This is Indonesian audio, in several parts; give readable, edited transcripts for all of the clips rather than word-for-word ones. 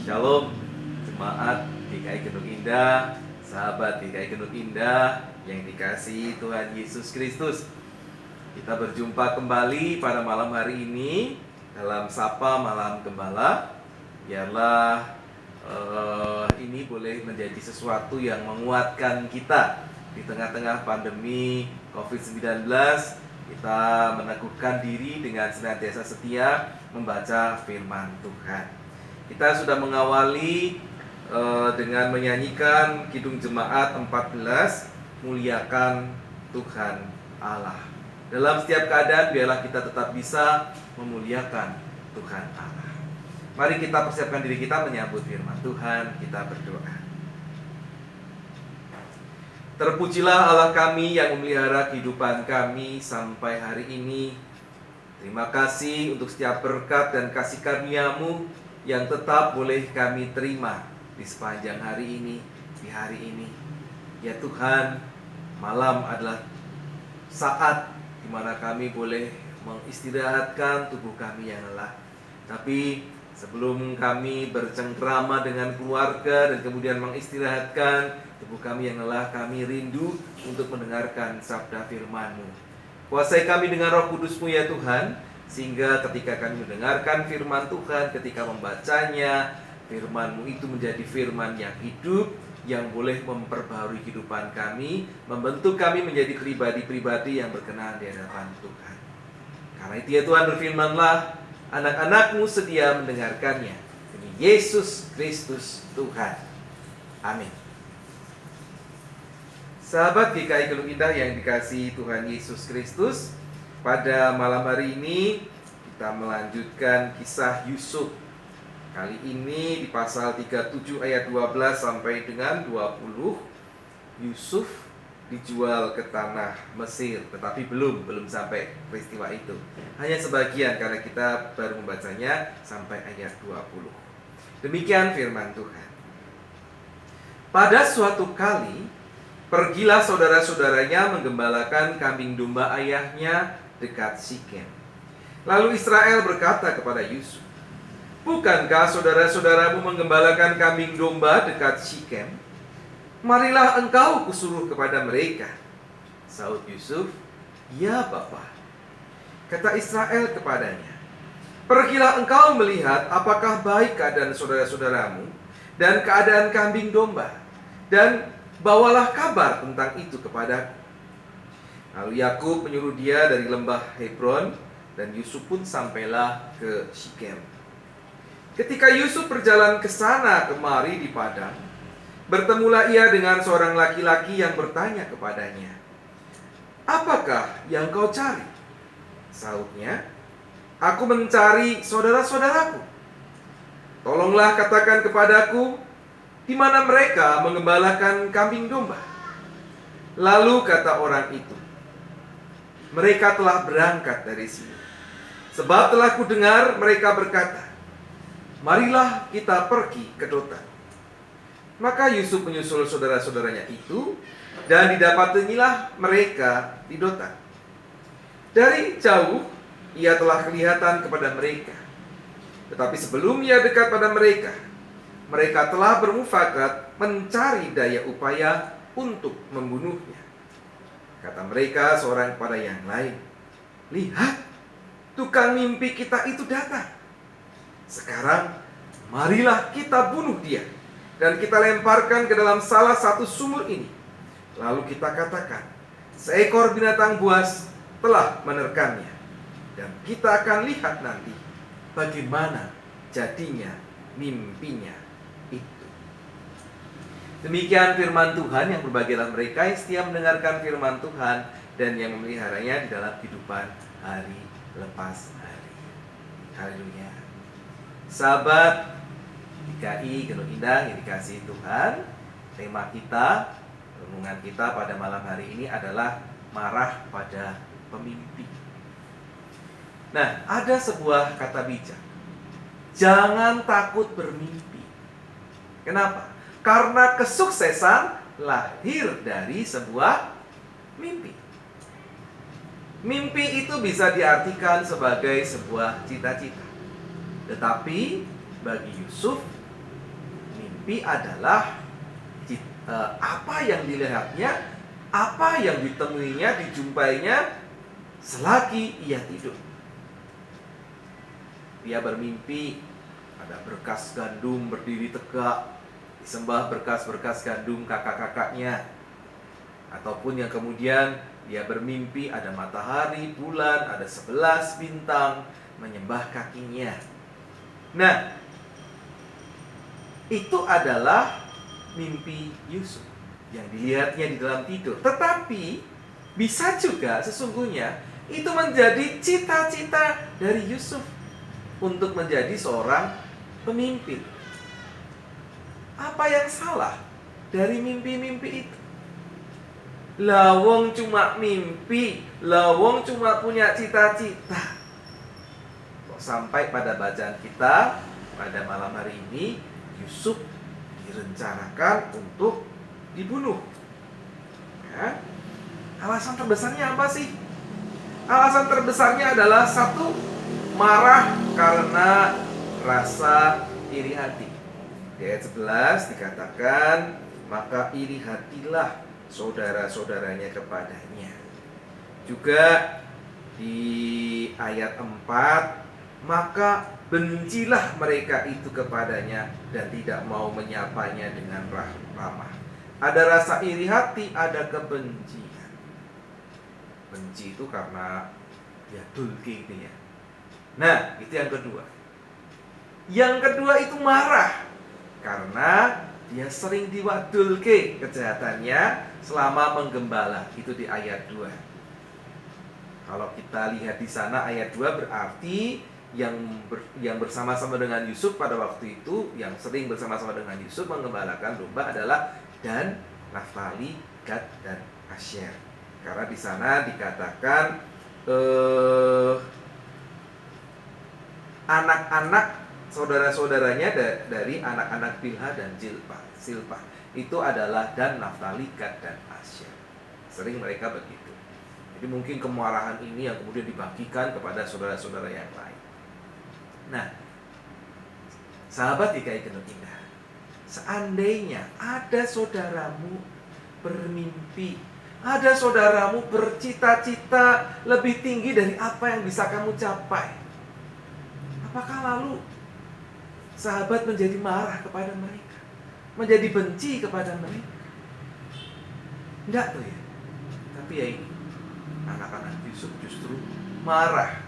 Shalom, jemaat GKI Gendut Indah, sahabat GKI Gendut Indah yang dikasihi Tuhan Yesus Kristus. Kita berjumpa kembali pada malam hari ini dalam Sapa Malam Gembala. Biarlah ini boleh menjadi sesuatu yang menguatkan kita di tengah-tengah pandemi COVID-19. Kita meneguhkan diri dengan senantiasa setia membaca firman Tuhan. Kita sudah mengawali dengan menyanyikan Kidung Jemaat 14, Muliakan Tuhan Allah. Dalam setiap keadaan biarlah kita tetap bisa memuliakan Tuhan Allah. Mari kita persiapkan diri kita menyambut firman Tuhan. Kita berdoa. Terpujilah Allah kami yang memelihara kehidupan kami sampai hari ini. Terima kasih untuk setiap berkat dan kasih karunia-Mu yang tetap boleh kami terima di sepanjang hari ini, di hari ini. Ya Tuhan, malam adalah saat di mana kami boleh mengistirahatkan tubuh kami yang lelah. Tapi sebelum kami bercengkrama dengan keluarga dan kemudian mengistirahatkan tubuh kami yang lelah, kami rindu untuk mendengarkan sabda firman-Mu. Kuasai kami dengan Roh Kudus-Mu ya Tuhan, sehingga ketika kami mendengarkan firman Tuhan, ketika membacanya, firman-Mu itu menjadi firman yang hidup, yang boleh memperbaharui kehidupan kami, membentuk kami menjadi pribadi-pribadi yang berkenan di hadapan Tuhan. Karena itu ya Tuhan, berfirman-Lah, anak-anak-Mu sedia mendengarkannya. Demi Yesus Kristus Tuhan. Amin. Sahabat GKI Gendut Indah yang dikasihi Tuhan Yesus Kristus, pada malam hari ini kita melanjutkan kisah Yusuf. Kali ini di pasal 37 ayat 12 sampai dengan 20. Yusuf dijual ke tanah Mesir, tetapi belum sampai peristiwa itu. Hanya sebagian karena kita baru membacanya sampai ayat 20. Demikian firman Tuhan. Pada suatu kali, pergilah saudara-saudaranya menggembalakan kambing domba ayahnya dekat Sikem. Lalu Israel berkata kepada Yusuf, "Bukankah saudara-saudaramu menggembalakan kambing domba dekat Sikem? Marilah engkau kusuruh kepada mereka." Sahut Yusuf, "Ya Bapa." Kata Israel kepadanya, "Pergilah engkau melihat apakah baik keadaan saudara-saudaramu dan keadaan kambing domba, dan bawalah kabar tentang itu kepadaku." Lalu Yakub menyuruh dia dari lembah Hebron, dan Yusuf pun sampailah ke Sikem. Ketika Yusuf berjalan ke sana kemari di padang, bertemulah ia dengan seorang laki-laki yang bertanya kepadanya, "Apakah yang kau cari?" Sahutnya, "Aku mencari saudara-saudaraku. Tolonglah katakan kepadaku, di mana mereka menggembalakan kambing domba." Lalu kata orang itu, "Mereka telah berangkat dari sini. Sebab telah kudengar mereka berkata, marilah kita pergi ke Dotan." Maka Yusuf menyusul saudara-saudaranya itu, dan didapatilah mereka di Dotan. Dari jauh ia telah kelihatan kepada mereka. Tetapi sebelum ia dekat pada mereka, mereka telah bermufakat mencari daya upaya untuk membunuhnya. Kata mereka seorang kepada yang lain, "Lihat, tukang mimpi kita itu datang. Sekarang marilah kita bunuh dia, dan kita lemparkan ke dalam salah satu sumur ini. Lalu kita katakan, seekor binatang buas telah menerkamnya, dan kita akan lihat nanti bagaimana jadinya mimpinya itu." Demikian firman Tuhan. Yang berbahagialah mereka yang setia mendengarkan firman Tuhan dan yang memeliharanya di dalam kehidupan hari lepas hari. Haleluya. Sahabat GKI Gendut Indah yang dikasihi Tuhan, tema kita, renungan kita pada malam hari ini adalah marah pada pemimpi. Nah, ada sebuah kata bijak, jangan takut bermimpi. Kenapa? Karena kesuksesan lahir dari sebuah mimpi. Mimpi itu bisa diartikan sebagai sebuah cita-cita. Tetapi bagi Yusuf, Mimpi adalah apa yang dilihatnya, apa yang ditemuinya, dijumpainya selagi ia tidur. Dia bermimpi ada berkas gandum berdiri tegak, disembah berkas-berkas gandum kakak-kakaknya. Ataupun yang kemudian dia bermimpi ada matahari, bulan, ada 11 bintang menyembah kakinya. Nah, itu adalah mimpi Yusuf yang dilihatnya di dalam tidur. Tetapi bisa juga sesungguhnya itu menjadi cita-cita dari Yusuf untuk menjadi seorang pemimpin. Apa yang salah dari mimpi-mimpi itu? Lawong cuma mimpi, lawong cuma punya cita-cita. Kok sampai pada bacaan kita pada malam hari ini, Yusuf direncanakan untuk dibunuh. Ya. Alasan terbesarnya apa sih? Alasan terbesarnya adalah satu, marah karena rasa iri hati. Di ayat 11 dikatakan, maka iri hatilah saudara-saudaranya kepadanya. Juga di ayat 4, maka bencilah mereka itu kepadanya dan tidak mau menyapanya dengan ramah. Ada rasa iri hati, ada kebencian. Benci itu karena ya dulki itu ya. Nah, itu yang kedua. Yang kedua itu marah karena dia sering diwadulke kejahatannya selama menggembala. Itu di ayat 2. Kalau kita lihat di sana ayat 2 berarti yang bersama-sama dengan Yusuf pada waktu itu, yang sering bersama-sama dengan Yusuf menggembalakan domba adalah Dan, Naftali, Gad, dan Asyer. Karena di sana dikatakan anak-anak saudara-saudaranya dari anak-anak Bilha dan Silpa itu adalah Dan, Naftali, Gad, dan Asyer. Sering mereka begitu. Jadi mungkin kemarahan ini yang kemudian dibagikan kepada saudara-saudara yang lain. Nah, sahabat GKI Gendut Indah, seandainya ada saudaramu bermimpi, ada saudaramu bercita-cita lebih tinggi dari apa yang bisa kamu capai, apakah lalu sahabat menjadi marah kepada mereka, menjadi benci kepada mereka? Enggak tuh ya. Tapi ya ini, anak-anak Yusuf justru marah.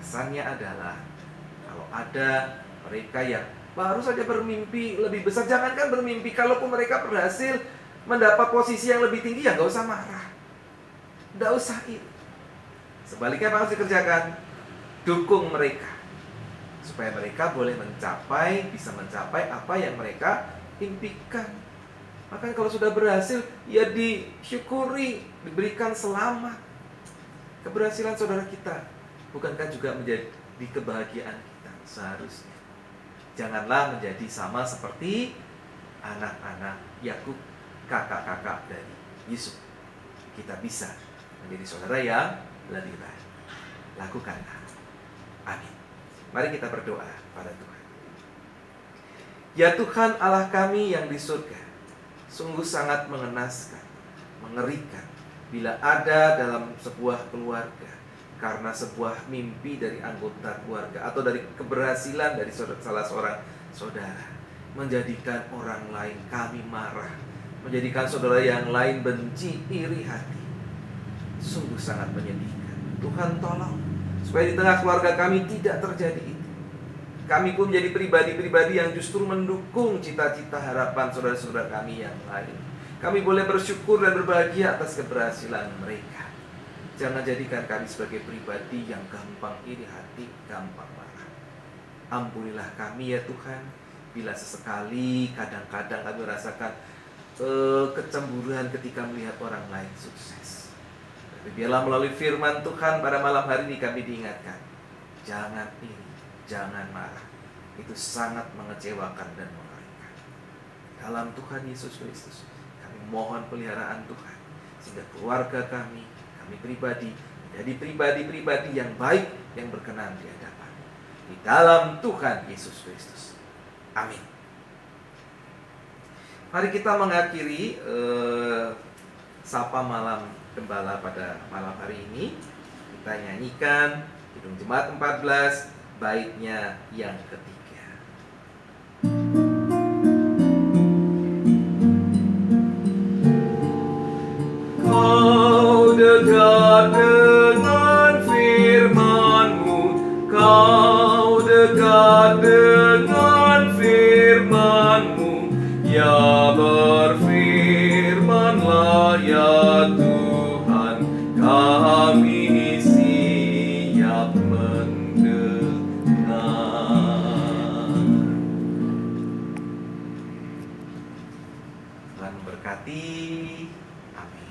Kesannya adalah kalau ada mereka yang baru saja bermimpi lebih besar, jangankan bermimpi, kalaupun mereka berhasil mendapat posisi yang lebih tinggi, ya gak usah marah, gak usah itu. Sebaliknya apa harus dikerjakan? Dukung mereka supaya mereka boleh bisa mencapai apa yang mereka impikan. Maka kalau sudah berhasil, ya disyukuri, diberikan selamat. Keberhasilan saudara kita bukankah juga menjadi kebahagiaan kita? Seharusnya janganlah menjadi sama seperti anak-anak Yakub, kakak-kakak dari Yusuf. Kita bisa menjadi saudara yang lebih baik. Lakukanlah. Amin. Mari kita berdoa pada Tuhan. Ya Tuhan Allah kami yang di surga, sungguh sangat mengenaskan, mengerikan bila ada dalam sebuah keluarga karena sebuah mimpi dari anggota keluarga atau dari keberhasilan dari salah seorang saudara menjadikan orang lain kami marah, menjadikan saudara yang lain benci, iri hati. Sungguh sangat menyedihkan. Tuhan tolong supaya di tengah keluarga kami tidak terjadi itu. Kami pun menjadi pribadi-pribadi yang justru mendukung cita-cita harapan saudara-saudara kami yang lain. Kami boleh bersyukur dan berbahagia atas keberhasilan mereka. Jangan jadikan kami sebagai pribadi yang gampang iri hati, gampang marah. Ampunilah kami ya Tuhan, bila sesekali kadang-kadang kami merasakan kecemburuan ketika melihat orang lain sukses. Tapi biarlah melalui firman Tuhan pada malam hari ini kami diingatkan, jangan iri, jangan marah. Itu sangat mengecewakan dan mengerikan. Dalam Tuhan Yesus Kristus, kami mohon peliharaan Tuhan, sehingga keluarga kami pribadi menjadi pribadi-pribadi yang baik, yang berkenan di hadapan. Di dalam Tuhan Yesus Kristus. Amin. Mari kita mengakhiri Sapa Malam Gembala pada malam hari ini. Kita nyanyikan Kidung Jemaat 14, baitnya yang ketiga. Kau dekat dengan firman-Mu, Kau dekat dengan firman-Mu, ya berfirmanlah ya Tuhan, kami siap mendengar. Tuhan memberkati. Amin.